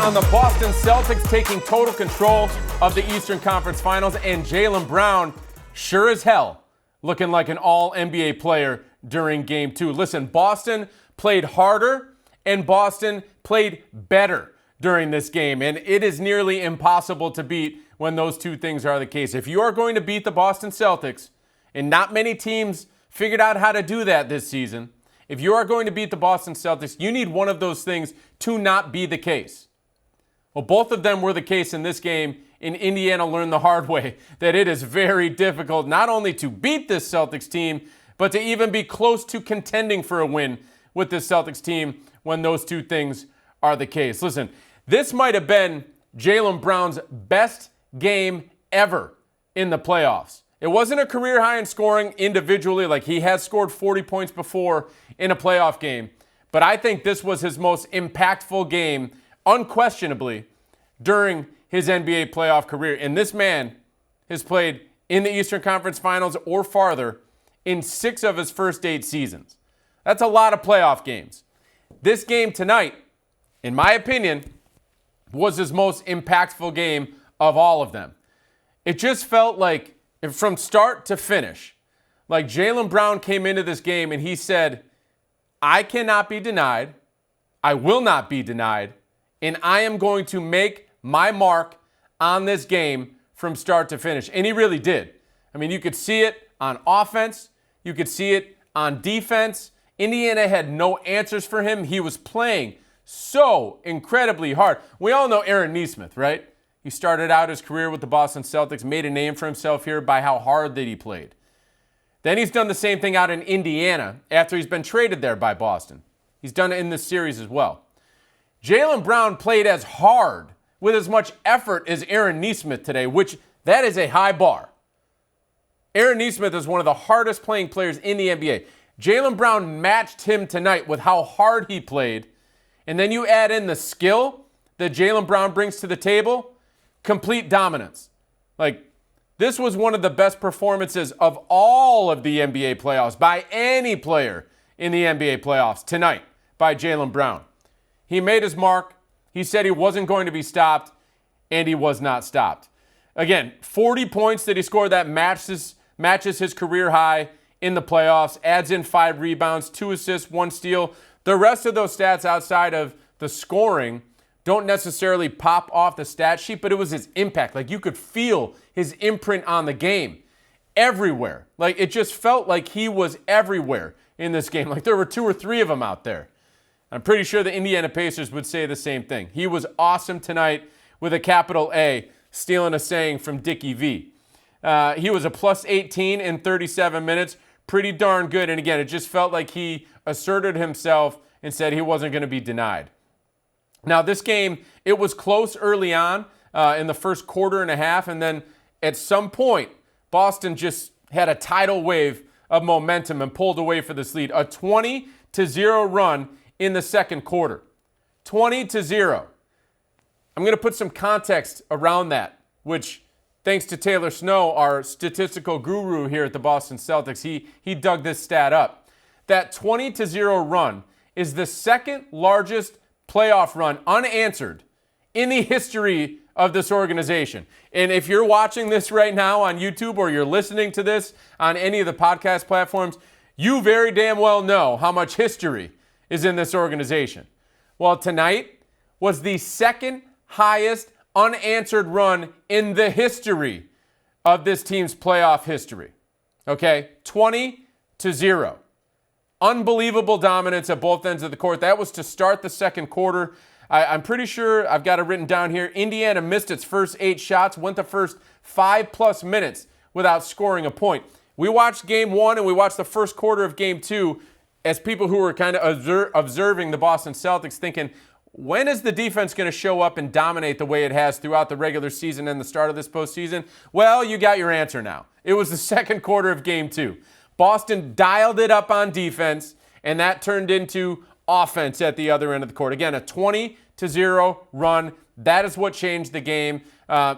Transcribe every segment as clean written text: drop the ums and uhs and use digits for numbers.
on the Boston Celtics taking total control of the Eastern Conference Finals, and Jaylen Brown sure as hell looking like an all-NBA player during Game 2. Listen, Boston played harder and Boston played better during this game, and it is nearly impossible to beat when those two things are the case. If you are going to beat the Boston Celtics, and not many teams figured out how to do that this season, if you are going to beat the Boston Celtics, you need one of those things to not be the case. Well, both of them were the case in this game, and Indiana learned the hard way that it is very difficult not only to beat this Celtics team, but to even be close to contending for a win with this Celtics team when those two things are the case. Listen, this might have been Jaylen Brown's best game ever in the playoffs. It wasn't a career high in scoring individually, like he has scored 40 points before in a playoff game, but I think this was his most impactful game, unquestionably, during his NBA playoff career. And this man has played in the Eastern Conference Finals or farther in 6 of his first 8 seasons. That's a lot of playoff games. This game tonight, in my opinion, was his most impactful game of all of them. It just felt like, from start to finish, like Jaylen Brown came into this game and he said, I cannot be denied, I will not be denied, and I am going to make my mark on this game from start to finish. And he really did. I mean, you could see it on offense. You could see it on defense. Indiana had no answers for him. He was playing so incredibly hard. We all know Aaron Nesmith, right? He started out his career with the Boston Celtics, made a name for himself here by how hard that he played. Then he's done the same thing out in Indiana after he's been traded there by Boston. He's done it in this series as well. Jaylen Brown played as hard, with as much effort as Aaron Nesmith today, which that is a high bar. Aaron Nesmith is one of the hardest playing players in the NBA. Jaylen Brown matched him tonight with how hard he played, and then you add in the skill that Jaylen Brown brings to the table, complete dominance. Like, this was one of the best performances of all of the NBA playoffs by any player in the NBA playoffs tonight by Jaylen Brown. He made his mark. He said he wasn't going to be stopped, and he was not stopped. Again, 40 points that he scored, that matches his career high in the playoffs, adds in 5 rebounds, 2 assists, 1 steal. The rest of those stats outside of the scoring don't necessarily pop off the stat sheet, but it was his impact. Like, you could feel his imprint on the game everywhere. Like, it just felt like he was everywhere in this game. Like, there were 2 or 3 of them out there. I'm pretty sure the Indiana Pacers would say the same thing. He was awesome tonight with a capital A, stealing a saying from Dickie V. He was a plus 18 in 37 minutes. Pretty darn good. And again, it just felt like he asserted himself and said he wasn't going to be denied. Now, this game, it was close early on in the first quarter and a half. And then at some point, Boston just had a tidal wave of momentum and pulled away for this lead. A 20-0 run in the second quarter. 20-0. I'm going to put some context around that, which, thanks to Taylor Snow, our statistical guru here at the Boston Celtics, he dug this stat up. That 20-0 run is the second largest playoff run unanswered in the history of this organization. And if you're watching this right now on YouTube or you're listening to this on any of the podcast platforms, you very damn well know how much history is in this organization. Well, tonight was the second highest unanswered run in the history of this team's playoff history. Okay, 20-0. Unbelievable dominance at both ends of the court. That was to start the second quarter. I'm pretty sure, I've got it written down here, Indiana missed its first 8 shots, went the first 5+ minutes without scoring a point. We watched Game 1 and we watched the first quarter of Game 2 as people who were kind of observing the Boston Celtics, thinking, when is the defense going to show up and dominate the way it has throughout the regular season and the start of this postseason? Well, you got your answer now. It was the second quarter of Game 2. Boston dialed it up on defense, and that turned into offense at the other end of the court. Again, a 20-0 run. That is what changed the game.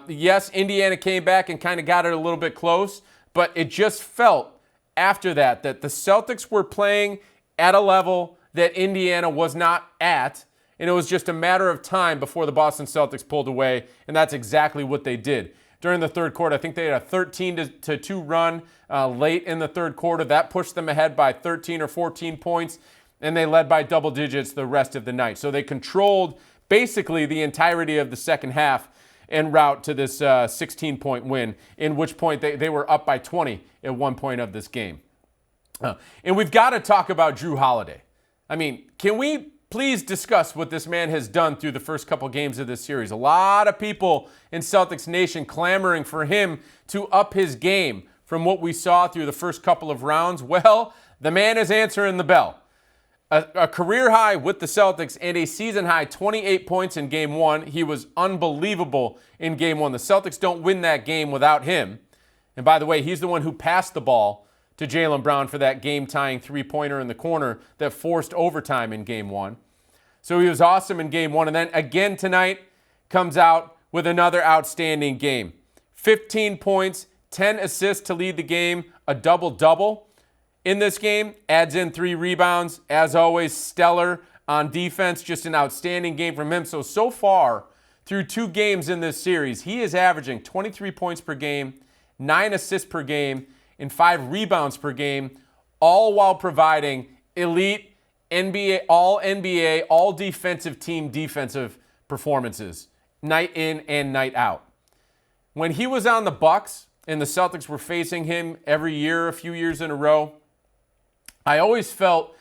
Yes, Indiana came back and kind of got it a little bit close, but it just felt after that the Celtics were playing at a level that Indiana was not at, and it was just a matter of time before the Boston Celtics pulled away, and that's exactly what they did. During the third quarter, I think they had a 13-2 run late in the third quarter. That pushed them ahead by 13 or 14 points, and they led by double digits the rest of the night. So they controlled basically the entirety of the second half en route to this 16-point win, in which point they were up by 20 at one point of this game. And we've got to talk about Jrue Holiday. I mean, can we please discuss what this man has done through the first couple games of this series? A lot of people in Celtics Nation clamoring for him to up his game from what we saw through the first couple of rounds. Well, the man is answering the bell. A career high with the Celtics and a season high 28 points in Game 1. He was unbelievable in Game 1. The Celtics don't win that game without him. And by the way, he's the one who passed the ball to Jaylen Brown for that game-tying three-pointer in the corner that forced overtime in Game 1. So he was awesome in Game 1. And then again tonight comes out with another outstanding game. 15 points, 10 assists to lead the game, a double-double. In this game, adds in 3 rebounds. As always, stellar on defense. Just an outstanding game from him. So far, through 2 games in this series, he is averaging 23 points per game, 9 assists per game, and 5 rebounds per game, all while providing elite NBA, all defensive team defensive performances, night in and night out. When he was on the Bucks and the Celtics were facing him every year, a few years in a row, I always felt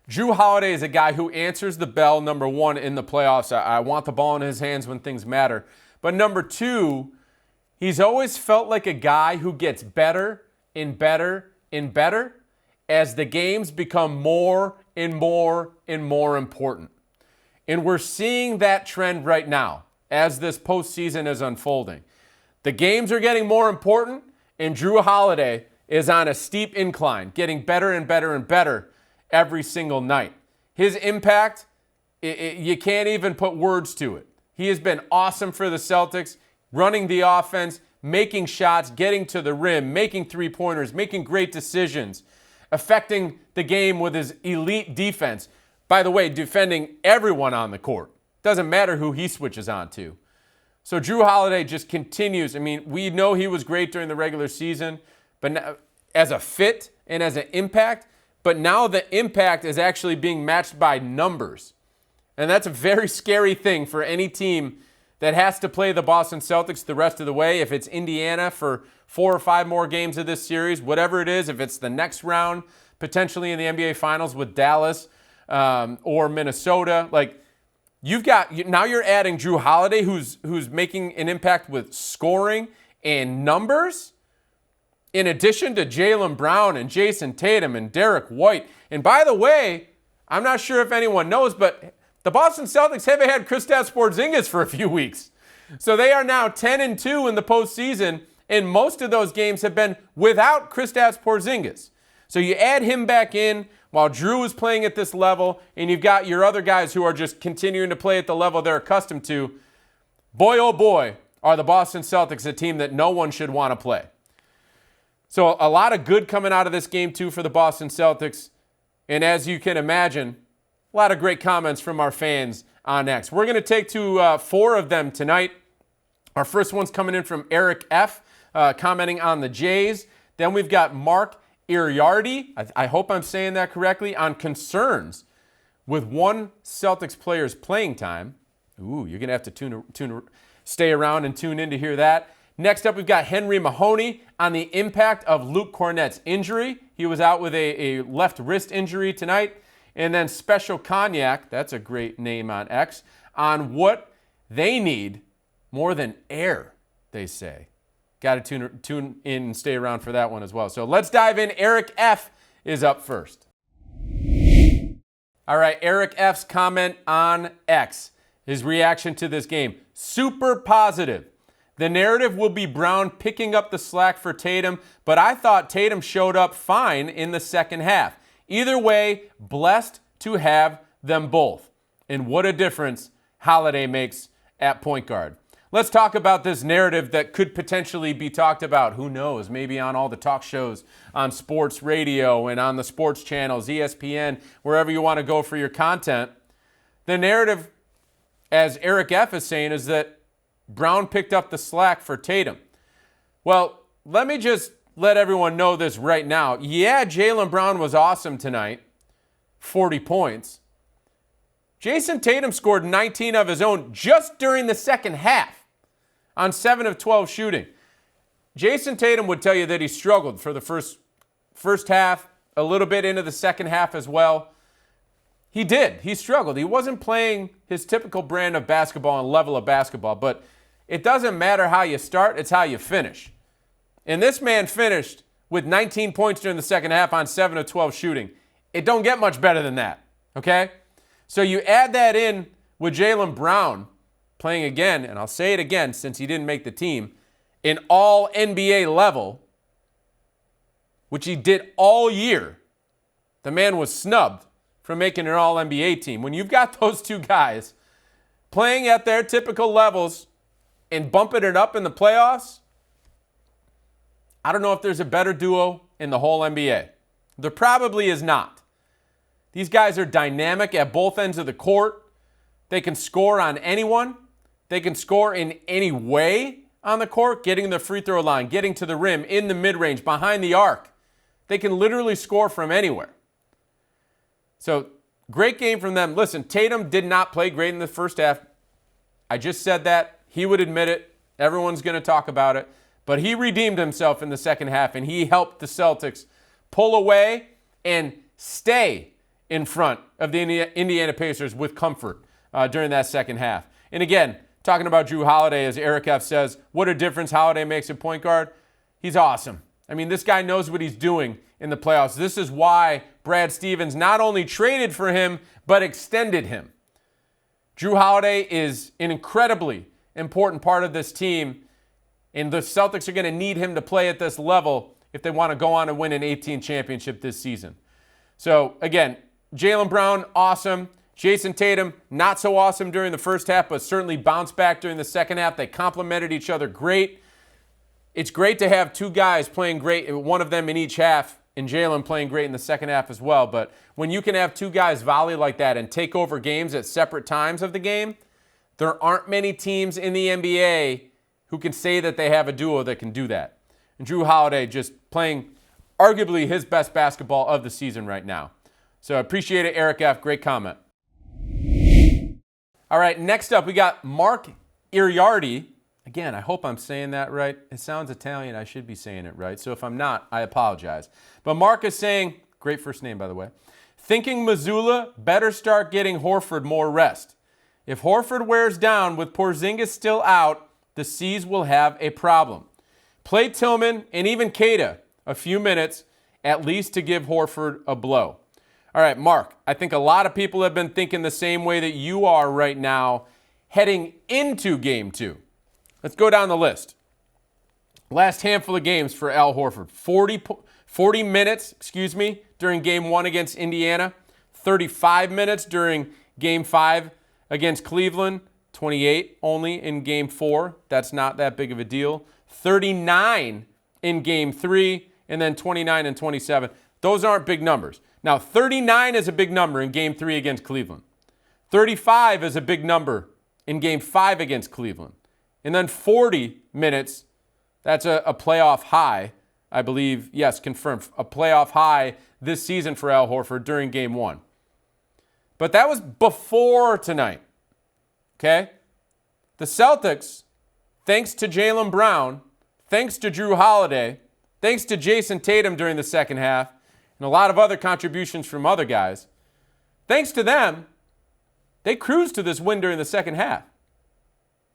Jrue Holiday is a guy who answers the bell, number one, in the playoffs. I want the ball in his hands when things matter. But number 2, he's always felt like a guy who gets better and better and better as the games become more and more and more important. And we're seeing that trend right now as this postseason is unfolding. The games are getting more important, and Jrue Holiday is on a steep incline, getting better and better and better every single night. His impact, you can't even put words to it. He has been awesome for the Celtics, running the offense, making shots, getting to the rim, making three-pointers, making great decisions, affecting the game with his elite defense. By the way, defending everyone on the court. Doesn't matter who he switches on to. So Jrue Holiday just continues. I mean, we know he was great during the regular season, but now, as a fit and as an impact, but now the impact is actually being matched by numbers. And that's a very scary thing for any team that has to play the Boston Celtics the rest of the way. If it's Indiana for 4 or 5 more games of this series, whatever it is, if it's the next round, potentially in the NBA Finals with Dallas or Minnesota, like now you're adding Jrue Holiday, who's making an impact with scoring and numbers, in addition to Jaylen Brown and Jayson Tatum and Derek White. And by the way, I'm not sure if anyone knows, but the Boston Celtics haven't had Kristaps Porzingis for a few weeks. So they are now 10-2 in the postseason, and most of those games have been without Kristaps Porzingis. So you add him back in while Jrue is playing at this level, and you've got your other guys who are just continuing to play at the level they're accustomed to. Boy, oh boy, are the Boston Celtics a team that no one should want to play. So a lot of good coming out of this game, too, for the Boston Celtics. And as you can imagine, a lot of great comments from our fans on X. We're going to take to 4 of them tonight. Our first one's coming in from Eric F., commenting on the Jays. Then we've got Mark Iriardi, I hope I'm saying that correctly, on concerns with one Celtics player's playing time. Ooh, you're going to have to stay around and tune in to hear that. Next up, we've got Henry Mahoney on the impact of Luke Kornet's injury. He was out with a left wrist injury tonight. And then Special Cognac, that's a great name on X, on what they need more than air, they say. Got to tune in and stay around for that one as well. So let's dive in. Eric F. is up first. All right, Eric F.'s comment on X, his reaction to this game. Super positive. The narrative will be Brown picking up the slack for Tatum, but I thought Tatum showed up fine in the second half. Either way, blessed to have them both. And what a difference Holiday makes at point guard. Let's talk about this narrative that could potentially be talked about. Who knows? Maybe on all the talk shows on sports radio and on the sports channels, ESPN, wherever you want to go for your content. The narrative as Eric F. is saying, is that Brown picked up the slack for Tatum. Well, let me just let everyone know this right now. Yeah, Jaylen Brown was awesome tonight, 40 points. Jayson Tatum scored 19 of his own just during the second half on 7 of 12 shooting. Jayson Tatum would tell you that he struggled for the first half, a little bit into the second half as well. He did. He struggled. He wasn't playing his typical brand of basketball and level of basketball, but it doesn't matter how you start, it's how you finish. And this man finished with 19 points during the second half on 7 of 12 shooting. It don't get much better than that, okay? So you add that in with Jaylen Brown playing again, and I'll say it again since he didn't make the team, an all NBA level, which he did all year. The man was snubbed from making an all NBA team. When you've got those two guys playing at their typical levels and bumping it up in the playoffs, I don't know if there's a better duo in the whole NBA. There probably is not. These guys are dynamic at both ends of the court. They can score on anyone. They can score in any way on the court, getting the free throw line, getting to the rim, in the mid-range, behind the arc. They can literally score from anywhere. So, great game from them. Listen, Tatum did not play great in the first half. I just said that. He would admit it. Everyone's going to talk about it. But he redeemed himself in the second half, and he helped the Celtics pull away and stay in front of the Indiana Pacers with comfort during that second half. And again, talking about Jrue Holiday, as Eric F. says, what a difference Holiday makes at point guard. He's awesome. I mean, this guy knows what he's doing in the playoffs. This is why Brad Stevens not only traded for him, but extended him. Jrue Holiday is an incredibly important part of this team, and the Celtics are going to need him to play at this level if they want to go on and win an 18 championship this season. So, again, Jaylen Brown, awesome. Jayson Tatum, not so awesome during the first half, but certainly bounced back during the second half. They complemented each other great. It's great to have two guys playing great, one of them in each half, and Jaylen playing great in the second half as well. But when you can have two guys volley like that and take over games at separate times of the game, there aren't many teams in the NBA who can say that they have a duo that can do that. And Jrue Holiday just playing arguably his best basketball of the season right now. So I appreciate it, Eric F. Great comment. All right, next up we got Mark Iriardi. Again, I hope I'm saying that right. It sounds Italian. I should be saying it right. So if I'm not, I apologize. But Mark is saying, great first name, by the way, thinking Missoula better start getting Horford more rest. If Horford wears down with Porzingis still out, the C's will have a problem. Play Tillman and even Keita a few minutes, at least to give Horford a blow. All right, Mark, I think a lot of people have been thinking the same way that you are right now heading into Game 2. Let's go down the list. Last handful of games for Al Horford. 40 minutes, during Game 1 against Indiana. 35 minutes during Game 5 against Cleveland. 28 only in Game 4. That's not that big of a deal. 39 in Game 3, and then 29 and 27. Those aren't big numbers. Now, 39 is a big number in Game 3 against Cleveland. 35 is a big number in Game 5 against Cleveland. And then 40 minutes, that's a playoff high, I believe. Yes, confirmed. A playoff high this season for Al Horford during Game 1. But that was before tonight. Okay? The Celtics, thanks to Jaylen Brown, thanks to Jrue Holiday, thanks to Jayson Tatum during the second half, and a lot of other contributions from other guys, thanks to them, they cruised to this win during the second half.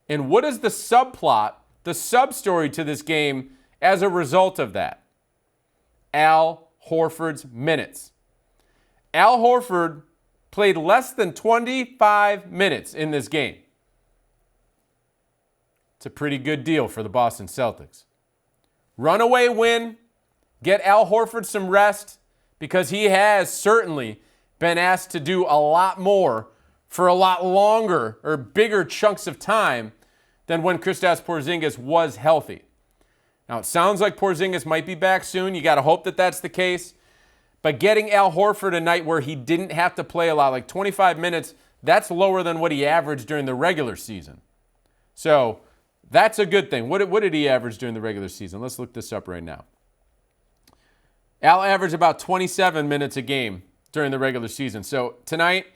And what is the subplot, the sub-story to this game as a result of that? Al Horford's minutes. Al Horford played less than 25 minutes in this game. It's a pretty good deal for the Boston Celtics. Runaway win, get Al Horford some rest, because he has certainly been asked to do a lot more for a lot longer or bigger chunks of time than when Kristaps Porzingis was healthy. Now, it sounds like Porzingis might be back soon. You got to hope that that's the case. But getting Al Horford a night where he didn't have to play a lot, like 25 minutes, That's lower than what he averaged during the regular season. So that's a good thing. What did he average during the regular season? Let's look this up right now. Al averaged about 27 minutes a game during the regular season. So tonight,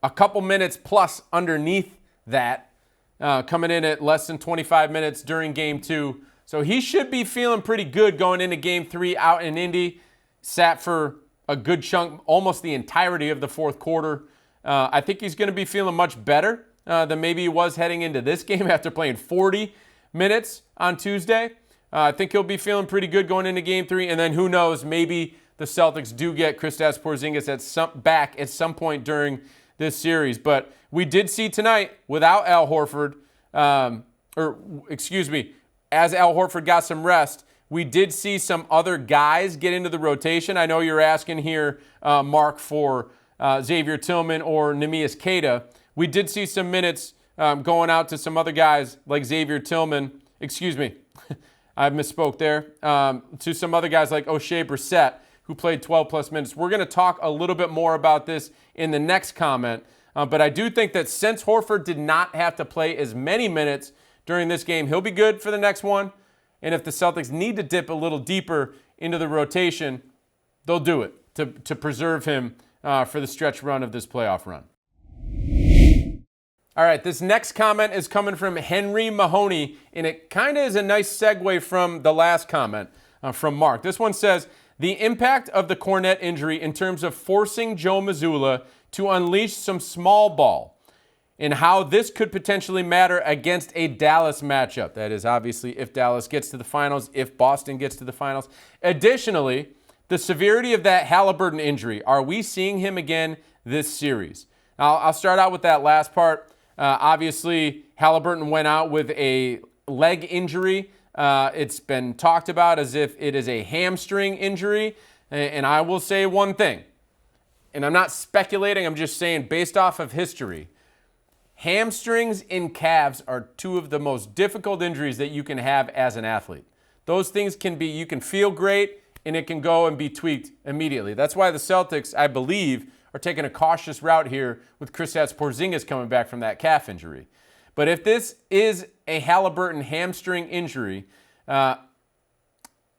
a couple minutes plus underneath that, coming in at less than 25 minutes during Game 2. So he should be feeling pretty good going into Game 3 out in Indy. Sat for a good chunk, almost the entirety of the fourth quarter. I think he's going to be feeling much better than maybe he was heading into this game after playing 40 minutes on Tuesday. I think he'll be feeling pretty good going into Game 3. And then who knows, maybe the Celtics do get Kristaps Porzingis back at some point during this series. But we did see tonight, without Al Horford, as Al Horford got some rest, we did see some other guys get into the rotation. I know you're asking here, Mark, for Xavier Tillman or Neemias Queta. We did see some minutes going out to some other guys like Xavier Tillman. I misspoke there. To some other guys like Oshae Brissett, who played 12-plus minutes. We're going to talk a little bit more about this in the next comment. But I do think that since Horford did not have to play as many minutes during this game, he'll be good for the next one. And if the Celtics need to dip a little deeper into the rotation, they'll do it to preserve him for the stretch run of this playoff run. All right, this next comment is coming from Henry Mahoney, and it kind of is a nice segue from the last comment from Mark. This one says, the impact of the Kornet injury in terms of forcing Joe Mazzulla to unleash some small ball and how this could potentially matter against a Dallas matchup. That is obviously if Dallas gets to the finals, if Boston gets to the finals. Additionally, the severity of that Halliburton injury. Are we seeing him again this series? I'll start out with that last part. Obviously, Halliburton went out with a leg injury. It's been talked about as if it is a hamstring injury. And I will say one thing, and I'm not speculating, I'm just saying based off of history, hamstrings and calves are two of the most difficult injuries that you can have as an athlete. Those things you can feel great, and it can go and be tweaked immediately. That's why the Celtics, I believe, are taking a cautious route here with Kristaps Porzingis coming back from that calf injury. But if this is a Halliburton hamstring injury,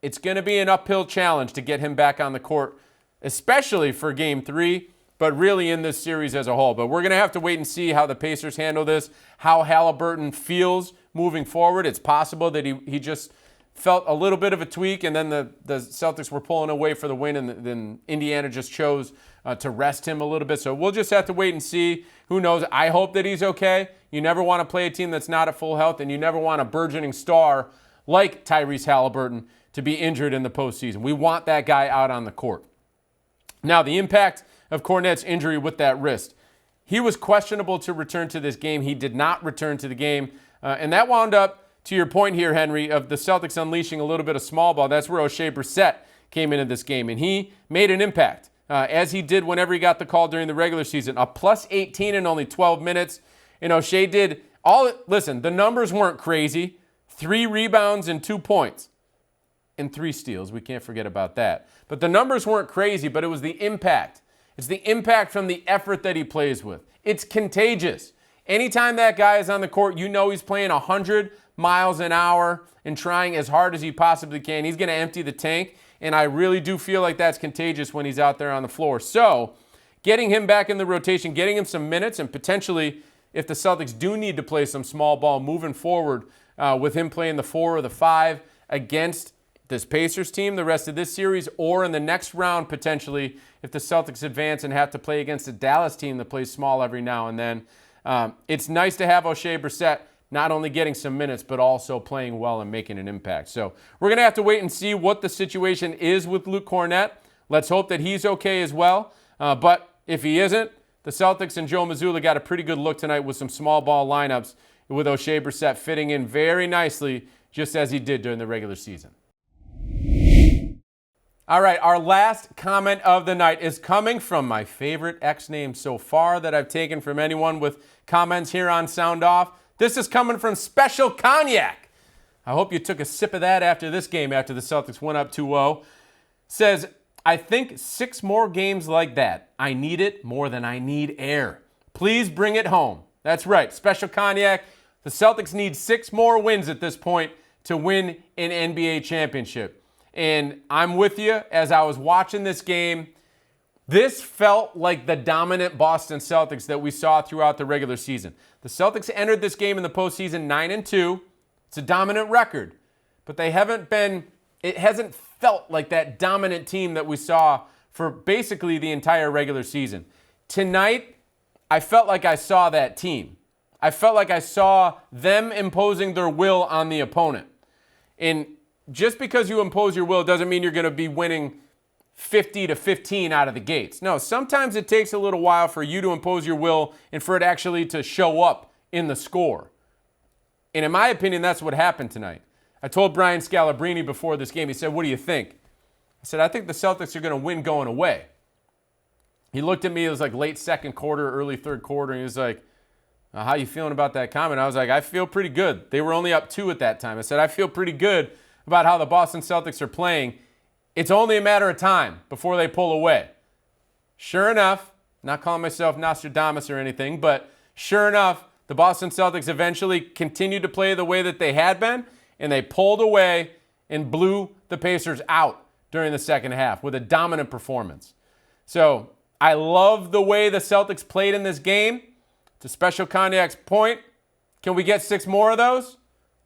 it's going to be an uphill challenge to get him back on the court, especially for Game 3, but really in this series as a whole. But we're going to have to wait and see how the Pacers handle this, how Halliburton feels moving forward. It's possible that he just felt a little bit of a tweak, and then the Celtics were pulling away for the win, and then Indiana just chose to rest him a little bit. So we'll just have to wait and see. Who knows? I hope that he's okay. You never want to play a team that's not at full health, and you never want a burgeoning star like Tyrese Halliburton to be injured in the postseason. We want that guy out on the court. Now, the impact of Kornet's injury with that wrist. He was questionable to return to this game. He did not return to the game, and that wound up, to your point here, Henry, of the Celtics unleashing a little bit of small ball. That's where Oshae Brissett came into this game, and he made an impact, as he did whenever he got the call during the regular season. A plus 18 in only 12 minutes, and Oshae did listen, the numbers weren't crazy. 3 rebounds and 2 points and 3 steals. We can't forget about that. But the numbers weren't crazy, but it was the impact. It's the impact from the effort that he plays with. It's contagious. Anytime that guy is on the court, you know he's playing 100 miles an hour and trying as hard as he possibly can. He's going to empty the tank, and I really do feel like that's contagious when he's out there on the floor. So getting him back in the rotation, getting him some minutes, and potentially, if the Celtics do need to play some small ball moving forward with him playing the 4 or the 5 against this Pacers team the rest of this series, or in the next round potentially if the Celtics advance and have to play against a Dallas team that plays small every now and then. It's nice to have Oshae Brissett not only getting some minutes, but also playing well and making an impact. So we're going to have to wait and see what the situation is with Luke Kornet. Let's hope that he's okay as well. But if he isn't, the Celtics and Joe Mazzulla got a pretty good look tonight with some small ball lineups, with Oshae Brissett fitting in very nicely, just as he did during the regular season. All right, our last comment of the night is coming from my favorite X name so far that I've taken from anyone with comments here on Sound Off. This is coming from Special Cognac. I hope you took a sip of that after this game, after the Celtics went up 2-0. Says, I think 6 more games like that. I need it more than I need air. Please bring it home. That's right, special cognac. The Celtics need 6 more wins at this point to win an NBA championship. And I'm with you as I was watching this game. This felt like the dominant Boston Celtics that we saw throughout the regular season. The Celtics entered this game in the postseason 9-2. It's a dominant record, but it hasn't felt like that dominant team that we saw for basically the entire regular season. Tonight, I felt like I saw that team. I felt like I saw them imposing their will on the opponent. And just because you impose your will doesn't mean you're going to be winning 50-15 out of the gates. No, sometimes it takes a little while for you to impose your will and for it actually to show up in the score. And in my opinion, that's what happened tonight. I told Brian Scalabrine before this game, he said, "What do you think?" I said, "I think the Celtics are going to win going away." He looked at me, it was like late second quarter, early third quarter, and he was like, "How you feeling about that comment?" I was like, "I feel pretty good." They were only up 2 at that time. I said, "I feel pretty good about how the Boston Celtics are playing. It's only a matter of time before they pull away." Sure enough, not calling myself Nostradamus or anything, but sure enough, the Boston Celtics eventually continued to play the way that they had been, and they pulled away and blew the Pacers out during the second half with a dominant performance. So I love the way the Celtics played in this game. To Special Cognac's point, can we get 6 more of those?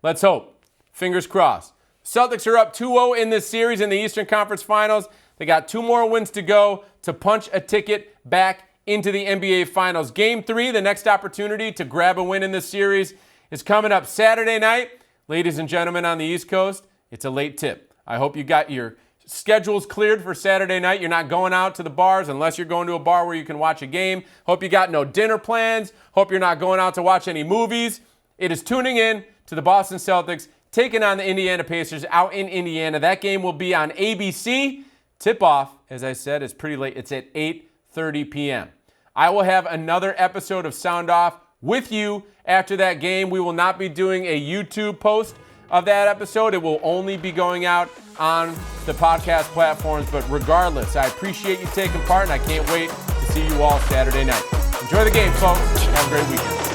Let's hope. Fingers crossed. Celtics are up 2-0 in this series in the Eastern Conference Finals. They got 2 more wins to go to punch a ticket back into the NBA Finals. Game 3, the next opportunity to grab a win in this series, is coming up Saturday night. Ladies and gentlemen on the East Coast, it's a late tip. I hope you got your schedules cleared for Saturday night. You're not going out to the bars unless you're going to a bar where you can watch a game. Hope you got no dinner plans. Hope you're not going out to watch any movies. It is tuning in to the Boston Celtics taking on the Indiana Pacers out in Indiana. That game will be on ABC. Tip-off, as I said, is pretty late. It's at 8:30 p.m. I will have another episode of Sound Off with you after that game. We will not be doing a YouTube post of that episode. It will only be going out on the podcast platforms. But regardless, I appreciate you taking part, and I can't wait to see you all Saturday night. Enjoy the game, folks. Have a great weekend.